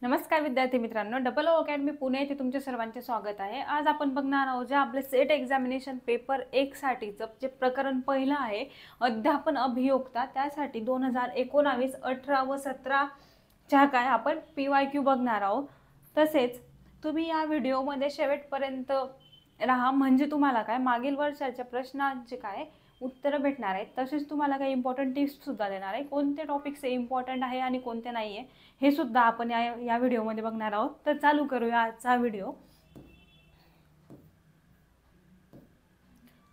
नमस्कार विद्यार्थी मित्रांनो, डबल ओ अकॅडमी पुणे येथे तुमचे सर्वांचे स्वागत आहे। आज आपण बघणार आहोत जे आपले सेट एक्झामिनेशन पेपर 1 साठीचं जे प्रकरण पहिलं आहे अध्यापन अभियोक्ता, त्यासाठी 2019, 18 व 17 च्या काय आपण PYQ बघणार आहोत। तसेच तुम्ही या व्हिडिओमध्ये शेवटपर्यंत राहा, म्हणजे तुम्हाला काय मागील वर्षाच्या प्रश्नांचे काय उत्तर भेटणार आहेत। तसेच तुम्हाला काही इम्पॉर्टंट टिप्स सुद्धा देणार आहे, कोणते टॉपिक्स इम्पॉर्टंट आहे आणि कोणते नाही आहे हे सुद्धा आपण या व्हिडिओमध्ये बघणार आहोत। तर चालू करूया आजचा व्हिडिओ।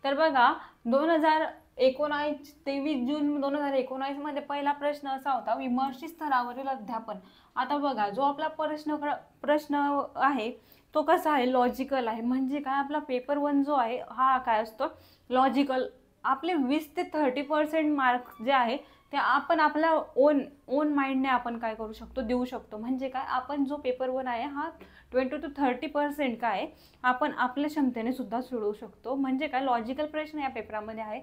तर बघा 23 जून 2019 मध्ये पहिला प्रश्न असा होता, विमर्शित स्तरावरील अध्यापन। आता बघा जो आपला प्रश्न आहे तो कसा आहे, लॉजिकल आहे। म्हणजे काय, आपला पेपर 1 जो आहे हा काय असतो, लॉजिकल। आपले 20 ते 30% मार्क्स जे आहे ते आपण आपल्या ओन माइंडने आपण काय करू शकतो, देऊ शकतो। म्हणजे काय, आपण जो पेपर 1 आहे हा 20 to 30% काय आपण आपल्या क्षमतेने सुद्धा सोडवू शकतो। म्हणजे काय, लॉजिकल प्रश्न या पेपरामध्ये आहे।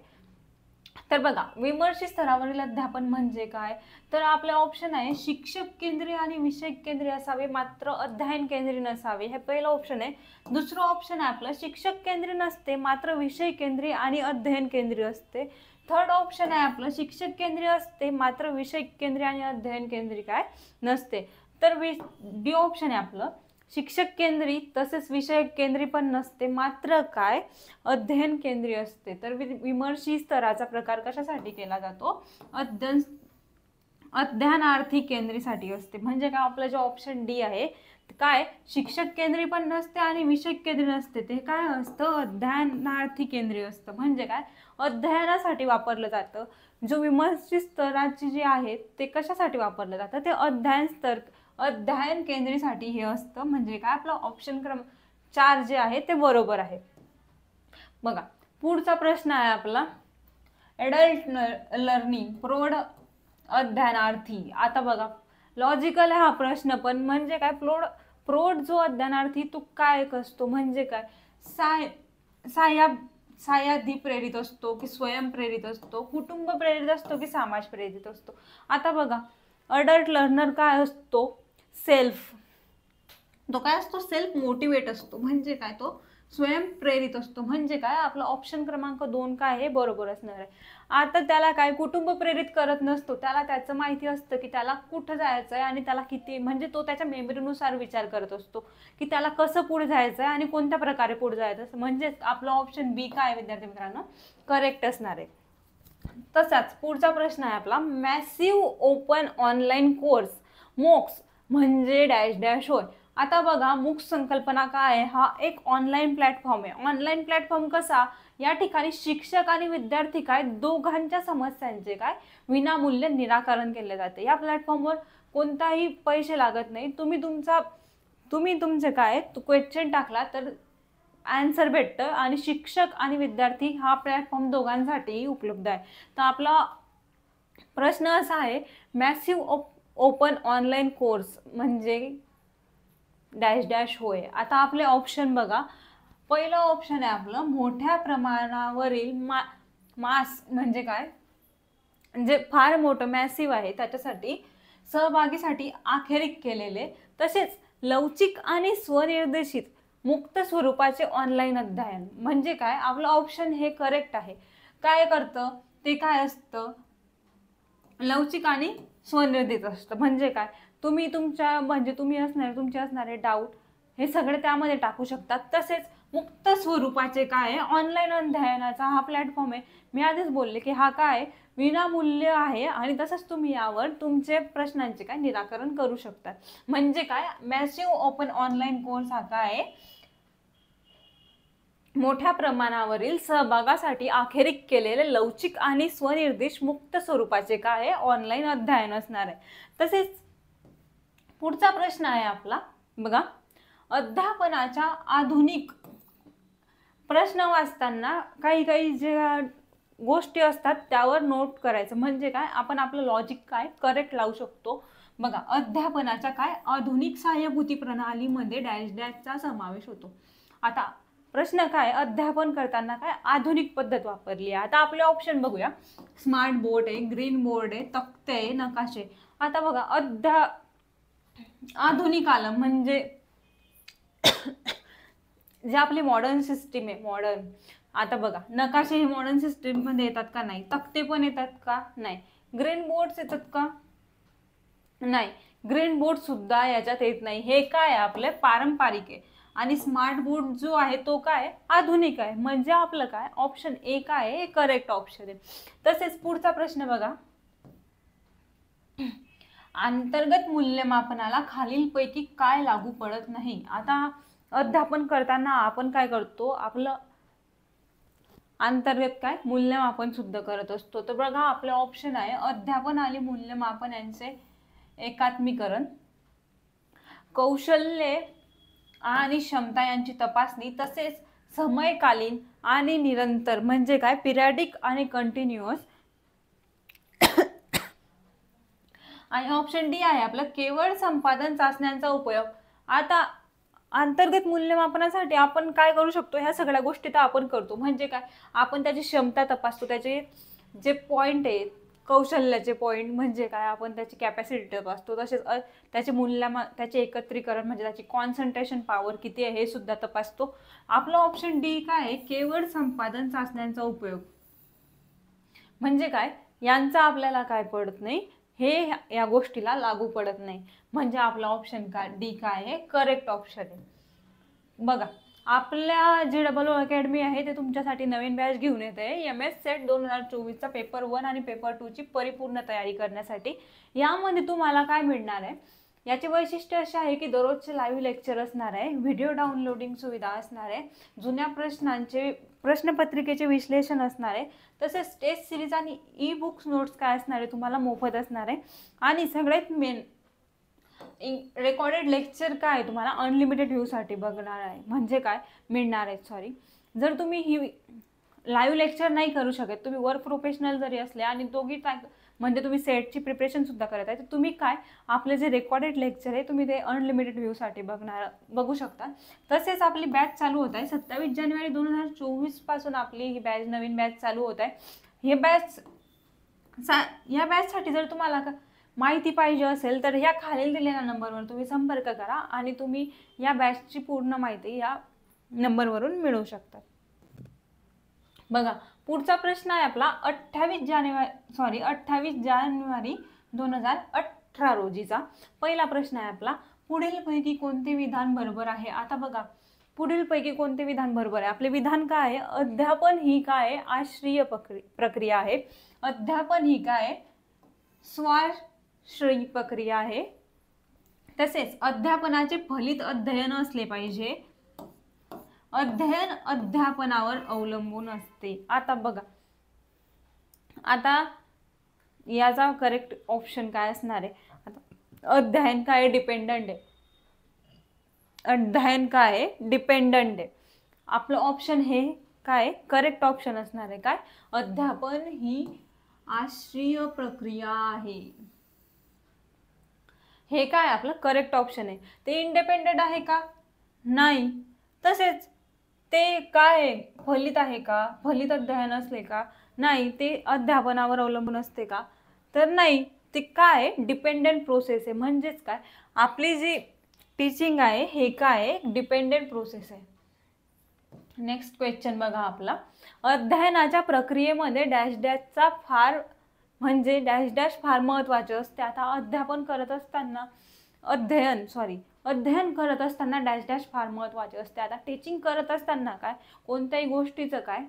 तर बघा विमर्शित स्तरावरील अध्यापन म्हणजे काय, तर आपले ऑप्शन आहे शिक्षक केंद्रीय आणि विषय केंद्रीय असावे, मात्र अध्ययन केंद्रीय नसावे, हे पहिलं ऑप्शन आहे। दुसरं ऑप्शन आहे आपलं शिक्षक केंद्रीय नसते, मात्र विषय केंद्रीय आणि अध्ययन केंद्रीय असते। थर्ड ऑप्शन आहे आपलं शिक्षक केंद्रीय असते, मात्र विषय केंद्रीय आणि अध्ययन केंद्रीय काय नसते। तर डी ऑप्शन आहे आपलं शिक्षक केंद्रीय तसेच विषय केंद्रीय पण नसते, मात्र काय अध्ययन केंद्रीय असते। तर विमर्शित स्तराचा प्रकार कशासाठी केला जातो, अध्ययनार्थी केंद्रीसाठी असते। म्हणजे काय, आपलं जे ऑप्शन डी आहे काय शिक्षक केंद्रीय पण नसते आणि विषय केंद्रीय नसते, ते काय असतं अध्ययनार्थी केंद्रीय असतं। म्हणजे काय, अध्ययनासाठी वापरलं जातं। जो विमर्शित स्तराचे जे आहे ते कशासाठी वापरलं जातं, ते अध्ययन केंद्रीसाठी हे असतं। म्हणजे काय, आपला ऑप्शन क्रमांक 4 जे आहे ते बरोबर आहे। बघा पुढचा प्रश्न आहे आपला एडल्ट लर्निंग, प्रौढ अध्ययनार्थी। आता बघा लॉजिकल आहे हा प्रश्न पण, म्हणजे काय प्रौढ जो अध्ययनार्थी तो काय असतो, म्हणजे काय साह्यादी प्रेरित असतो की स्वयंप्रेरित असतो, कुटुंब प्रेरित असतो की समाज प्रेरित असतो। आता बघा अडल्ट लर्नर काय असतो, तो काय असतो सेल्फ मोटिवेट असतो। म्हणजे काय, तो स्वयंप्रेरित असतो। म्हणजे काय, आपला ऑप्शन क्रमांक 2 काय आहे बरोबर असणार आहे। आता त्याला काय कुटुंब प्रेरित करत नसतो, त्याला त्याचं माहिती असतं की त्याला कुठं जायचं आहे आणि त्याला किती, म्हणजे तो त्याच्या मेमरीनुसार विचार करत असतो की त्याला कसं पुढे जायचं आहे आणि कोणत्या प्रकारे पुढे जायचं। म्हणजे आपला ऑप्शन बी काय विद्यार्थी मित्रांनो करेक्ट असणार आहे। तसाच पुढचा प्रश्न आहे आपला massive open online course MOOCs म्हणजे डॅश डॅश होय। आता बघा मूक्स संकल्पना काय आहे, हा एक ऑनलाईन प्लॅटफॉर्म आहे। ऑनलाईन प्लॅटफॉर्म कसा, या ठिकाणी शिक्षक आणि विद्यार्थी काय दोघांच्या समस्यांचे काय विनामूल्य निराकरण केले जाते। या प्लॅटफॉर्मवर कोणताही पैसे लागत नाही, तुम्ही तुमचे काय क्वेश्चन टाकला तर आन्सर भेटतं आणि शिक्षक आणि विद्यार्थी हा प्लॅटफॉर्म दोघांसाठी उपलब्ध आहे। तर आपला प्रश्न असा आहे मॅसिव्ह ओपन ऑनलाईन कोर्स म्हणजे डॅश डॅश होय। आता आपले ऑप्शन बघा, पहिलं ऑप्शन आहे आपलं मोठ्या प्रमाणावरील मास, म्हणजे काय म्हणजे फार मोठं मॅसिव्ह आहे त्याच्यासाठी सहभागीसाठी आखेरिक केलेले, तसेच लवचिक आणि स्वनिर्देशित मुक्त स्वरूपाचे ऑनलाईन अध्ययन। म्हणजे काय, आपलं ऑप्शन हे करेक्ट आहे। काय करतं ते काय असतं, लवचिक आणि स्वनिर्देशित असतं। म्हणजे काय, तुम्ही तुमचे असणारे डाऊट हे सगळे त्यामध्ये टाकू शकतात। तसेच मुक्त स्वरूपाचे काय ऑनलाईन अध्ययनाचा हा प्लॅटफॉर्म आहे। मी आधीच बोलले की हा काय विनामूल्य आहे आणि तसंच तुम्ही यावर तुमचे प्रश्नांचे काय निराकरण करू शकतात। म्हणजे काय, मॅसिव्ह ओपन ऑनलाईन कोर्स हा काय मोठ्या प्रमाणावरील सहभागासाठी आखेरिक केलेले लवचिक आणि स्वनिर्देश मुक्त स्वरूपाचे काय ऑनलाईन अध्ययन असणार आहे। तसेच पुढचा प्रश्न आहे आपला बघा अध्यापनाच्या आधुनिक, प्रश्न वाचताना काही जे गोष्टी असतात त्यावर नोट करायचं। म्हणजे काय, आपण आपलं लॉजिक काय करेक्ट लावू शकतो। बघा अध्यापनाच्या काय आधुनिक सहाय्यभूती प्रणालीमध्ये डॅश डॅशचा समावेश होतो। आता प्रश्न काय, अध्यापन करताना काय आधुनिक पद्धत वापरली आहे। आता आपले ऑप्शन बघूया, स्मार्ट बोर्ड आहे, ग्रीन बोर्ड आहे, तक्ते आहे, नकाशे। आता बघा आधुनिक आलं म्हणजे जे आपली मॉडर्न सिस्टीम आहे, मॉडर्न. आता बघा, नकाशे हे मॉडर्न सिस्टीम मध्ये येतात का? नाही. तक्ते पण येतात का? नाही. ग्रीन बोर्ड्स येतात का? नाही. ग्रीन बोर्ड सुद्धा याच्यात येत नाही. हे काय आपले पारंपरिक आहे. आणि स्मार्ट बोर्ड जो आहे तो काय? आधुनिक आहे. म्हणजे आपलं काय? ऑप्शन ए काय आहे? करेक्ट ऑप्शन आहे. तसेच पुढचा प्रश्न बघा, अंतर्गत मूल्यमापनाला खालीलपैकी काय लागू पडत नाही? आता अध्यापन करताना आपण काय करतो? आपलं अंतर्गत काय? मूल्यमापन सुद्धा करत असतो. तर बघा, आपले ऑप्शन आहे अध्यापन आणि मूल्यमापन यांचे एकात्मीकरण, कौशल्ये आणि क्षमता यांची तपासणी, तसेच समयकालीन आणि निरंतर म्हणजे काय? पिरियडिक आणि कंटिन्युअस. आणि ऑप्शन डी आहे आपलं केवळ संपादन चाचण्यांचा उपयोग. आता अंतर्गत मूल्यमापनासाठी आपण काय करू शकतो? ह्या सगळ्या गोष्टी तर आपण करतो. म्हणजे काय? आपण त्याची क्षमता तपासतो, त्याचे जे पॉईंट आहेत, कौशल्याचे पॉईंट म्हणजे काय? आपण त्याची कॅपॅसिटी तपासतो. तसेच त्याचे त्याचे एकत्रीकरण म्हणजे त्याची कॉन्सन्ट्रेशन पॉवर किती आहे हे सुद्धा तपासतो. आपलं ऑप्शन डी काय आहे? केवळ संपादन चाचण्यांचा उपयोग. म्हणजे काय? यांचा आपल्याला काय पडत नाही, हे या गोष्टीला लागू पडत नाही. म्हणजे आपला ऑप्शन काय? डी काय आहे? करेक्ट ऑप्शन आहे. बघा, आपल्या JEE अकॅडमी आहे ते तुमच्यासाठी नवीन बॅच घेऊन येते. MS सेट 2024चा पेपर 1 आणि पेपर 2 ची परिपूर्ण तयारी करण्यासाठी. यामध्ये तुम्हाला काय मिळणार आहे? याचे वैशिष्ट्य असे आहे की दररोजचे लाईव्ह लेक्चर असणार आहे, व्हिडिओ डाउनलोडिंग सुविधा असणार आहे, जुन्या प्रश्नपत्रिकेचे विश्लेषण असणार आहे, तसेच टेस्ट सिरीज आणि ई बुक्स नोट्स काय असणार आहे तुम्हाला मोफत असणार आहे. आणि सगळ्यात मेन रेकॉर्डेड लेक्चर काय तुम्हाला अनलिमिटेड व्ह्यूसाठी बघणार आहे, म्हणजे काय मिळणार आहे. सॉरी, जर तुम्ही ही लाईव्ह लेक्चर नाही करू शकत, तुम्ही वर्क प्रोफेशनल जरी असले आणि दोघी म्हणजे तुम्ही सेटची प्रिपरेशन सुद्धा करत आहे, तर तुम्ही काय आपले जे रेकॉर्डेड लेक्चर आहे तुम्ही ते अनलिमिटेड व्ह्यूसाठी बघू शकता. तसेच आपली बॅच चालू होत आहे 27 जानेवारी 2024 पासून आपली ही बॅच, नवीन बॅच चालू होत आहे. या बॅचसाठी जर तुम्हाला माहिती पाहिजे असेल तर या खालील दिलेल्या नंबरवर तुम्ही संपर्क करा आणि तुम्ही या बॅचची पूर्ण माहिती या नंबरवरून मिळवू शकता. बघा, पुढचा प्रश्न आहे आपला 28 जानेवारी 2018 रोजीचा. पहिला प्रश्न आहे आपला, पुढीलपैकी कोणते विधान बरोबर आहे? आता बघा, पुढीलपैकी कोणते विधान बरोबर आहे? आपले विधान काय आहे? अध्यापन ही काय आश्रयी प्रक्रिया आहे. अध्यापन ही काय स्वाश्रयी प्रक्रिया आहे. तसेच अध्यापनाचे फलित अध्ययन असले पाहिजे. अध्ययन अध्यापनावर अवलंबून असते. आता बघा, आता याचा करेक्ट ऑप्शन काय असणार आहे? आता अध्ययन काय डिपेंडंट आहे, अध्ययन काय डिपेंडंट आहे. आपलं ऑप्शन हे काय करेक्ट ऑप्शन असणार आहे. काय? अध्यापन ही आश्रयी प्रक्रिया आहे. हे काय आपलं करेक्ट ऑप्शन आहे. ते इंडिपेंडंट आहे का? नाही. तसेच ते काय फलित आहे का? फलित अध्ययन असले का? नाही. ते अध्यापनावर अवलंबून असते का? तर नाही. ते काय डिपेंडंट प्रोसेस आहे. म्हणजेच काय आपली जी टीचिंग आहे हे काय डिपेंडंट प्रोसेस आहे. नेक्स्ट क्वेश्चन बघा आपला, अध्ययनाच्या प्रक्रियेमध्ये डॅश डॅशचा फार म्हणजे डॅश डॅश फार महत्त्वाचे असते. आता अध्यापन करत असताना अध्ययन करत असताना डॅश डॅश फार महत्त्वाचे असते. आता टीचिंग करत असताना काय कोणत्याही गोष्टीचं काय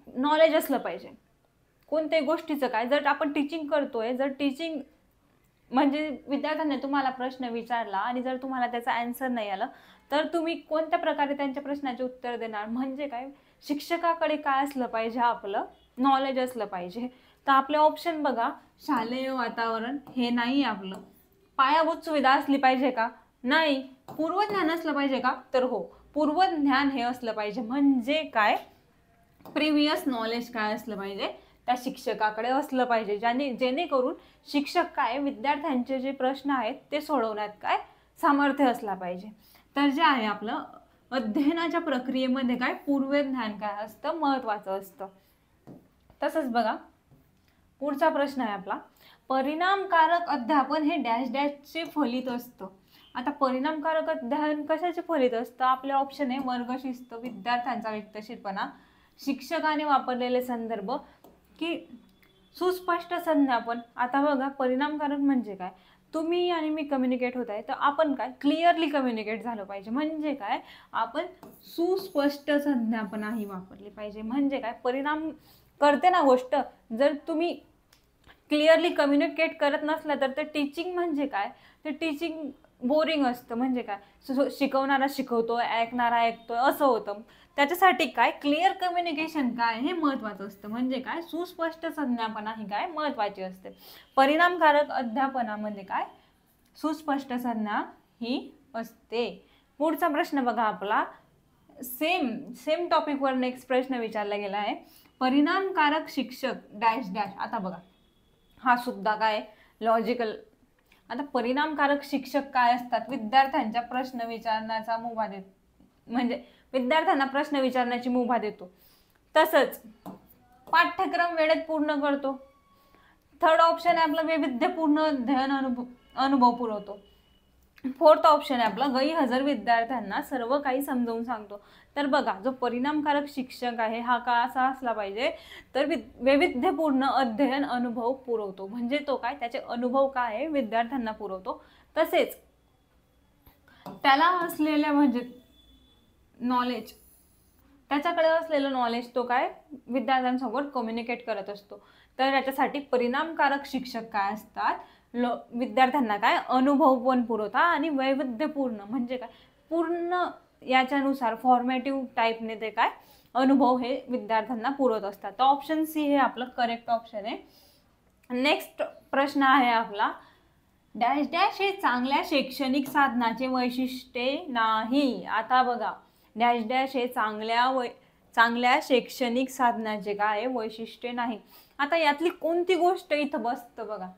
नॉलेज असलं पाहिजे. कोणत्याही गोष्टीचं काय जर आपण टीचिंग करतोय, जर टीचिंग म्हणजे विद्यार्थ्यांनी तुम्हाला प्रश्न विचारला आणि जर तुम्हाला त्याचा आन्सर नाही आलं तर तुम्ही कोणत्या प्रकारे त्यांच्या प्रश्नाचे उत्तर देणार? म्हणजे काय शिक्षकाकडे काय असलं पाहिजे? आपलं नॉलेज असलं पाहिजे. तर आपले ऑप्शन बघा, शालेय वातावरण हे नाही. आपलं पायाभूत सुविधा असली पाहिजे का? नाही. पूर्वज्ञान असलं पाहिजे का? तर हो, पूर्वज्ञान हे असलं पाहिजे. म्हणजे काय प्रिव्हियस नॉलेज काय असलं पाहिजे त्या शिक्षकाकडे असलं पाहिजे, जेणेकरून शिक्षक काय विद्यार्थ्यांचे जे प्रश्न आहेत ते सोडवण्यात काय सामर्थ्य असला पाहिजे. तर जे आहे आपलं अध्ययनाच्या प्रक्रियेमध्ये काय पूर्वज्ञान काय असतं महत्त्वाचं असतं. तसंच बघा, पुढचा प्रश्न आहे आपला, परिणामकारक अध्यापन हे डॅश डॅशचे फलित असतं. आता परिणामकारक अध्ययन कशाचे फलित असतं? आपले ऑप्शन आहे वर्गशिस्त, विद्यार्थ्यांचा व्यक्तिशीरपणा, शिक्षकाने वापरलेले संदर्भ की सुस्पष्ट संज्ञापन. आता बघा, परिणामकारक म्हणजे काय, तुम्ही आणि मी कम्युनिकेट होत आहे तर आपण काय क्लिअरली कम्युनिकेट झालं पाहिजे. म्हणजे काय, आपण सुस्पष्ट संज्ञापनाही वापरली पाहिजे. म्हणजे काय, परिणाम करते ना गोष्ट, जर तुम्ही क्लिअरली कम्युनिकेट करत नसला तर ते टीचिंग म्हणजे काय, ते टीचिंग बोरिंग असतं. म्हणजे काय, शिकवणारा शिकवतोय, ऐकणारा ऐकतोय असं होतं. त्याच्यासाठी काय क्लिअर कम्युनिकेशन काय हे महत्त्वाचं असतं. म्हणजे काय, सुस्पष्ट संज्ञापना ही काय महत्त्वाची असते. परिणामकारक अध्यापनामध्ये काय सुस्पष्ट संज्ञा ही असते. पुढचा प्रश्न बघा आपला, सेम टॉपिकवर नेक्स्ट प्रश्न विचारला गेला आहे, परिणामकारक शिक्षक डॅश डॅश. आता बघा, हा सुद्धा काय लॉजिकल. आता परिणामकारक शिक्षक काय असतात, विद्यार्थ्यांच्या प्रश्न विचारण्याचा मुभा देत, म्हणजे विद्यार्थ्यांना प्रश्न विचारण्याची मुभा देतो, तसंच पाठ्यक्रम वेळेत पूर्ण करतो. थर्ड ऑप्शन आहे आपला वैविध्यपूर्ण अध्ययन अनुभव पुरवतो. फोर्थ ऑप्शन आहे आपला गैरहजर विद्यार्थ्यांना सर्व काही समजावून सांगतो. तर बघा, जो परिणामकारक शिक्षक आहे हा का असा असला पाहिजे, तर वैविध्यपूर्ण अध्ययन अनुभव पुरवतो. म्हणजे तो काय, त्याचे अनुभव काय आहे विद्यार्थ्यांना पुरवतो. तसेच त्याला असलेल्या म्हणजे नॉलेज, त्याच्याकडे असलेलं नॉलेज तो काय विद्यार्थ्यांसोबत कम्युनिकेट करत असतो. तर याच्यासाठी परिणामकारक शिक्षक काय असतात, विद्यार्थ्यांना काय अनुभव पण पुरवता आणि वैविध्यपूर्ण म्हणजे काय पूर्ण याच्यानुसार फॉर्मॅटिव्ह टाईपने ते काय अनुभव हे विद्यार्थ्यांना पुरवत असतात. तर ऑप्शन सी हे आपलं करेक्ट ऑप्शन आहे. नेक्स्ट प्रश्न आहे आपला, डॅश डॅश हे चांगल्या शैक्षणिक साधनाचे वैशिष्ट्ये नाही. आता बघा, डॅश डॅश हे चांगल्या शैक्षणिक साधनाचे काय वैशिष्ट्ये नाही. आता यातली कोणती गोष्ट इथं बसतं बघा,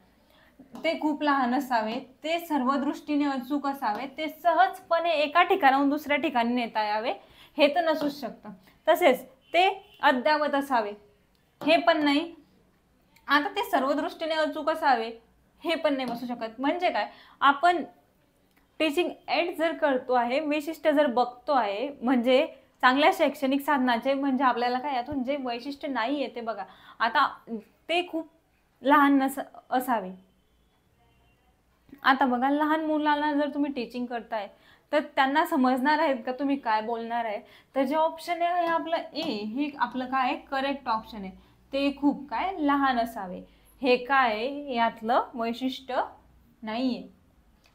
ते खूप लहान असावे, ते सर्व दृष्टीने अचूक असावे, ते सहजपणे एका ठिकाणाहून दुसऱ्या ठिकाणी नेता यावे, हे तर नसूच शकतं. तसेच ते अद्ययावत असावे, हे पण नाही. आता ते सर्व दृष्टीने अचूक असावे, हे पण नाही बसू शकत. म्हणजे काय, आपण टीचिंग एड जर करतो आहे, वैशिष्ट्य जर बघतो आहे, म्हणजे चांगल्या शैक्षणिक साधनाचे म्हणजे आपल्याला काय यातून जे वैशिष्ट्य नाही आहे ते बघा, आता ते खूप लहान असावे. आता बघा, लहान मुलांना जर तुम्ही टीचिंग करताय तर त्यांना समजणार आहेत का तुम्ही काय बोलणार आहे. तर जे ऑप्शन आहे आपलं ए, हे आपलं काय करेक्ट ऑप्शन आहे. ते खूप काय लहान असावे, हे काय यातलं वैशिष्ट्य नाहीये,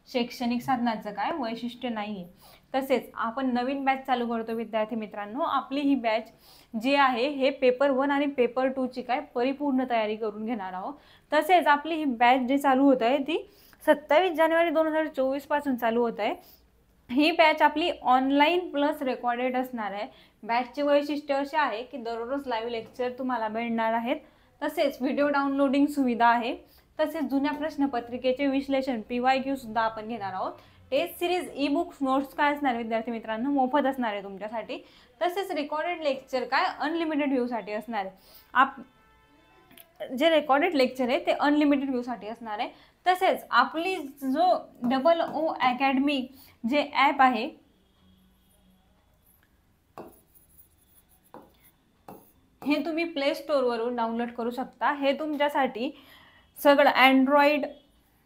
शैक्षणिक साधनाचं काय वैशिष्ट्य नाहीये. तसेच आपण नवीन बॅच चालू करतो विद्यार्थी मित्रांनो. आपली ही बॅच जी आहे हे पेपर 1 आणि पेपर 2 ची काय परिपूर्ण तयारी करून घेणार आहोत. तसेच आपली ही बॅच जी चालू होत आहे ती 27 जानेवारी 2024 पासून चालू होत आहे. ही बॅच आपली ऑनलाईन प्लस रेकॉर्डेड असणार आहे. बॅचचे वैशिष्ट्य असे आहे की दररोज लाईव्ह लेक्चर तुम्हाला मिळणार आहेत. तसेच व्हिडिओ डाउनलोडिंग सुविधा आहे. तसेच जुन्या प्रश्नपत्रिकेचे विश्लेषण PYQ सुद्धा आपण घेणार आहोत. Test series e books notes काय असणार विद्यार्थी मित्रांनो मोफत असणार आहे तुमच्यासाठी. तसेच रेकॉर्डेड लेक्चर काय अनलिमिटेड व्ह्यूसाठी असणार आहे. जे रेकॉर्डेड लेक्चर आहे ते अनलिमिटेड व्ह्यूसाठी असणार आहे. तसेच आपली जो OO अकॅडमी जे ॲप आहे हे तुम्ही प्ले स्टोअरवरून डाउनलोड करू शकता. हे तुमच्यासाठी सगळं अँड्रॉइड,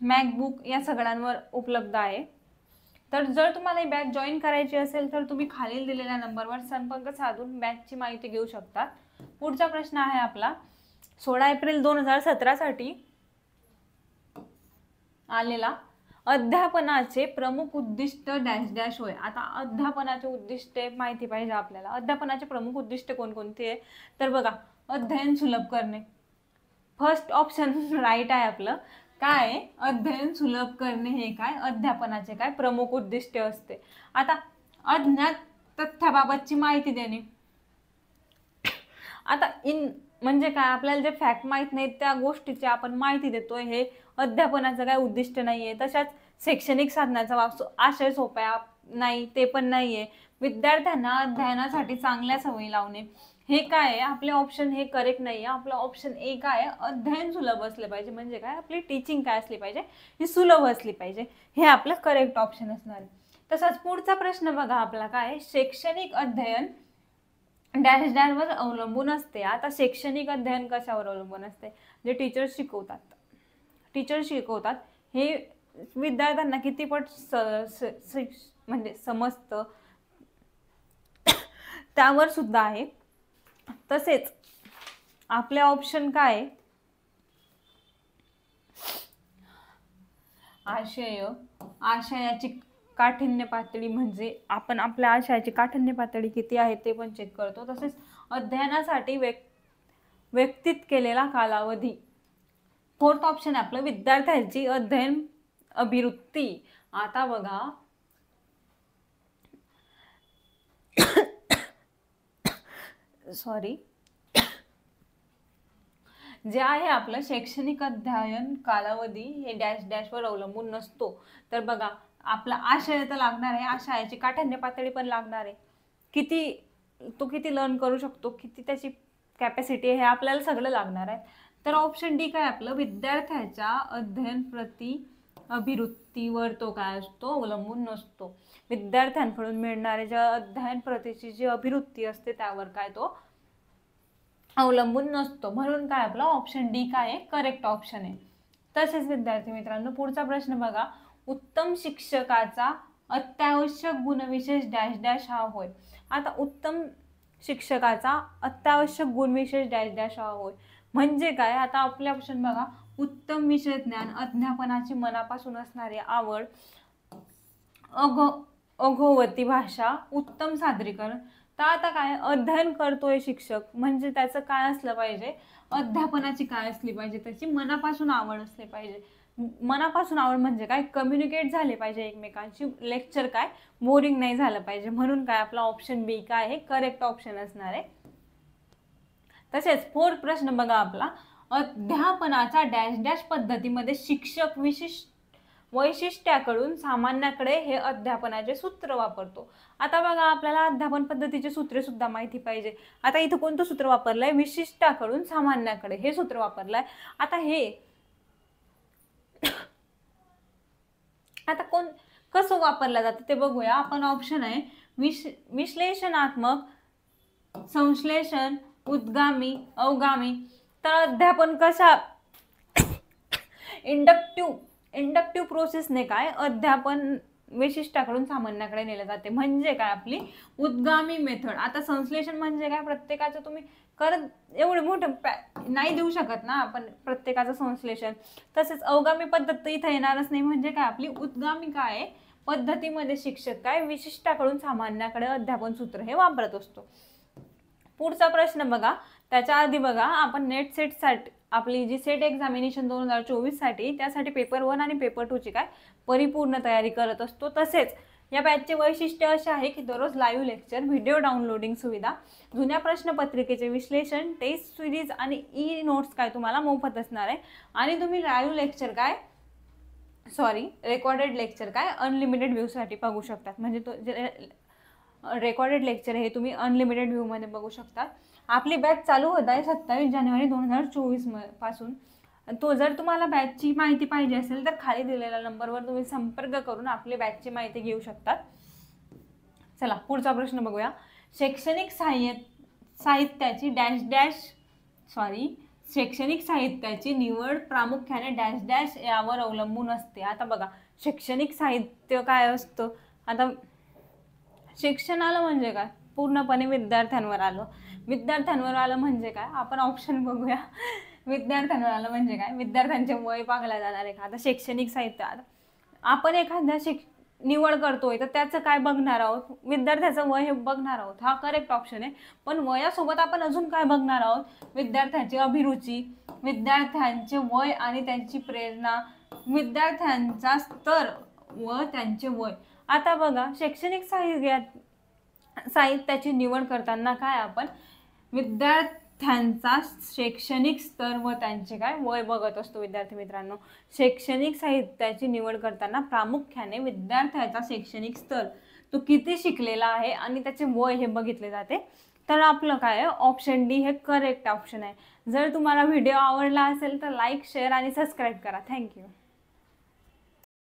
मॅकबुक या सगळ्यांवर उपलब्ध आहे. तर जर तुम्हाला ही बॅच जॉईन करायची असेल तर तुम्ही खालील दिलेल्या नंबरवर संपर्क साधून बॅचची माहिती घेऊ शकता. पुढचा प्रश्न आहे आपला 16 एप्रिल 2017 साठी आलेला अध्यापनाचे प्रमुख उद्दिष्ट डॅश डॅश होय. आता अध्यापनाचे उद्दिष्ट माहिती पाहिजे आपल्याला. अध्यापनाचे प्रमुख उद्दिष्ट कोणकोणते आहे तर बघा, अध्ययन सुलभ करणे, फर्स्ट ऑप्शन राईट आहे आपलं. काय अध्ययन सुलभ करणे हे काय अध्यापनाचे काय प्रमुख उद्दिष्ट असते. आता अज्ञात तथ्याबाबतची माहिती देणे. आता म्हणजे काय, आपल्याला जे फॅक्ट माहीत नाहीत त्या गोष्टीची आपण माहिती देतोय, हे अध्यापनाचं काय उद्दिष्ट नाहीये. तशाच शैक्षणिक साधनाचा आशय सोपा नाही, ते पण नाहीये. विद्यार्थ्यांना अध्ययनासाठी चांगल्या सवयी लावणे हे काय आहे, आपले ऑप्शन हे करेक्ट नाही आहे. आपलं ऑप्शन ए काय आहे, अध्ययन सुलभ असले पाहिजे. म्हणजे काय, आपली टीचिंग काय असली पाहिजे, ही सुलभ असली पाहिजे. हे आपलं करेक्ट ऑप्शन असणार आहे. तसाच पुढचा प्रश्न बघा आपला काय आहे, शैक्षणिक अध्ययन डॅश डॅशवर अवलंबून असते. आता शैक्षणिक अध्ययन कशावर अवलंबून असते, जे टीचर्स शिकवतात हे विद्यार्थ्यांना किती पट म्हणजे समजतं त्यावर सुद्धा आहे. तसेच आपले ऑप्शन काय, आशयाची काठिण्य पातळी, म्हणजे आपण आपल्या आशयाची काठिण्य पातळी किती आहे ते पण चेक करतो. तसेच अध्ययनासाठी व्यक्तित केलेला कालावधी. फोर्थ ऑप्शन आपलं विद्यार्थ्यांची अध्ययन अभिवृत्ती. आता बघा सॉरी, जे आहे आपलं शैक्षणिक अध्ययन कालावधी हे डॅश डॅशवर अवलंबून नसतो. तर बघा आपला आशय तर लागणार आहे, आशयाची काठिण्य पातळी पण लागणार आहे, तो किती लर्न करू शकतो, किती त्याची कॅपॅसिटी आहे, हे आपल्याला सगळं लागणार आहे. तर ऑप्शन डी काय आपलं, विद्यार्थ्याच्या अध्ययन प्रति अभिवृत्तीवर तो काय असतो, अवलंबून नसतो. विद्यार्थ्यांकडून मिळणाऱ्या ज्या अध्ययन प्रतीची जी अभिवृत्ती असते त्यावर काय तो अवलंबून नसतो. म्हणून काय आपला ऑप्शन डी काय आहे, करेक्ट ऑप्शन आहे. तसेच विद्यार्थी मित्रांनो पुढचा प्रश्न बघा, उत्तम शिक्षकाचा अत्यावश्यक गुणविशेष डॅश डॅश हा होय. आता उत्तम शिक्षकाचा अत्यावश्यक गुणविशेष डॅश डॅश हा होय म्हणजे काय, आता आपले ऑप्शन बघा, उत्तम विषय ज्ञान, अध्यापनाची मनापासून असणारी आवड, अघोवती भाषा, उत्तम सादरीकरण. तर आता काय, अध्ययन करतोय शिक्षक म्हणजे त्याचं काय असलं पाहिजे, अध्यापनाची काय असली पाहिजे, त्याची मनापासून आवड असली पाहिजे. मनापासून आवड म्हणजे काय, कम्युनिकेट झाले पाहिजे एकमेकांशी, लेक्चर काय बोरिंग नाही झालं पाहिजे. म्हणून काय आपला ऑप्शन बी काय आहे, करेक्ट ऑप्शन असणार आहे. तसेच फोर्थ प्रश्न बघा आपला, अध्यापनाच्या डॅश डॅश पद्धतीमध्ये शिक्षक विशिष्ट वैशिष्ट्याकडून सामान्याकडे हे अध्यापनाचे सूत्र वापरतो. आता बघा आपल्याला अध्यापन पद्धतीचे सूत्रे सुद्धा माहिती पाहिजे. आता इथं कोणतं सूत्र वापरलंय, विशिष्टाकडून सामान्याकडे हे सूत्र वापरलंय. आता हे आता कसं वापरलं जातं ते बघूया आपण. ऑप्शन आहे विश्लेषणात्मक, संश्लेषण, उद्गामी, अवगामी. तर अध्यापन कशा इंडक्टिव्ह प्रोसेसने काय अध्यापन विशिष्टाकडून सामान्याकडे नेलं जाते. म्हणजे काय आपली उद्गामी मेथड. आता संश्लेषण म्हणजे काय, प्रत्येकाचं तुम्ही करत एवढे मोठे नाही देऊ शकत ना आपण प्रत्येकाचं संश्लेषण. तसेच अवगामी पद्धत इथं येणारच नाही. म्हणजे काय आपली उद्गामी काय पद्धतीमध्ये शिक्षक काय विशिष्टाकडून सामान्याकडे अध्यापन सूत्र हे वापरत असतो. पुढचा प्रश्न बघा, त्याच्या आधी बघा आपण नेट सेटसाठी आपली जी सेट एक्झामिनेशन 2024 साठी त्यासाठी पेपर 1 आणि पेपर 2 ची काय परिपूर्ण तयारी करत असतो. तसेच या बॅचचे वैशिष्ट्य असे आहे की दररोज लाईव्ह लेक्चर, व्हिडिओ डाउनलोडिंग सुविधा, जुन्या प्रश्नपत्रिकेचे विश्लेषण, टेस्ट सिरीज आणि ई नोट्स काय तुम्हाला मोफत असणार आहे. आणि तुम्ही लाईव्ह लेक्चर रेकॉर्डेड लेक्चर काय अनलिमिटेड व्ह्यूसाठी बघू शकतात. म्हणजे तो रेकॉर्डेड लेक्चर हे तुम्ही अनलिमिटेड व्ह्यू मध्ये बघू शकता. आपली बॅच चालू होत आहे 27 जानेवारी 2024 पासून. तो जर तुम्हाला बॅचची माहिती पाहिजे असेल तर खाली दिलेल्या नंबरवर तुम्ही संपर्क करून आपली बॅचची माहिती घेऊ शकतात. चला पुढचा प्रश्न बघूया. शैक्षणिक साहित्याची निवड प्रामुख्याने डॅश डॅश यावर अवलंबून असते. आता बघा शैक्षणिक साहित्य काय असतं. आता शिक्षणाला म्हणजे काय, पूर्णपणे विद्यार्थ्यांवर आलं म्हणजे काय, आपण ऑप्शन बघूया. विद्यार्थ्यांवर आलं म्हणजे काय, विद्यार्थ्यांचे वय पागला जाणार आहे का. आता शैक्षणिक साहित्य आपण एखाद्या निवड करतोय तर त्याचं काय बघणार आहोत, विद्यार्थ्याचं वय हे बघणार आहोत. हा करेक्ट ऑप्शन आहे. पण वयासोबत आपण अजून काय बघणार आहोत, विद्यार्थ्यांची अभिरुची, विद्यार्थ्यांचे वय आणि त्यांची प्रेरणा, विद्यार्थ्यांचा स्तर व त्यांचे वय. आता बघा शैक्षणिक साहित्याची निवड करताना काय आपण विद्यार्थ्यांचा शैक्षणिक स्तर व त्यांचे काय वय बघत असतो. विद्यार्थी मित्रांनो, शैक्षणिक साहित्याची निवड करताना प्रामुख्याने विद्यार्थ्याचा शैक्षणिक स्तर, तो किती शिकलेला आहे आणि त्याचे वय हे बघितले जाते. तर आपलं काय आहे, ऑप्शन डी हे करेक्ट ऑप्शन आहे. जर तुम्हाला व्हिडिओ आवडला असेल तर लाईक, शेअर आणि सबस्क्राईब करा. थँक्यू.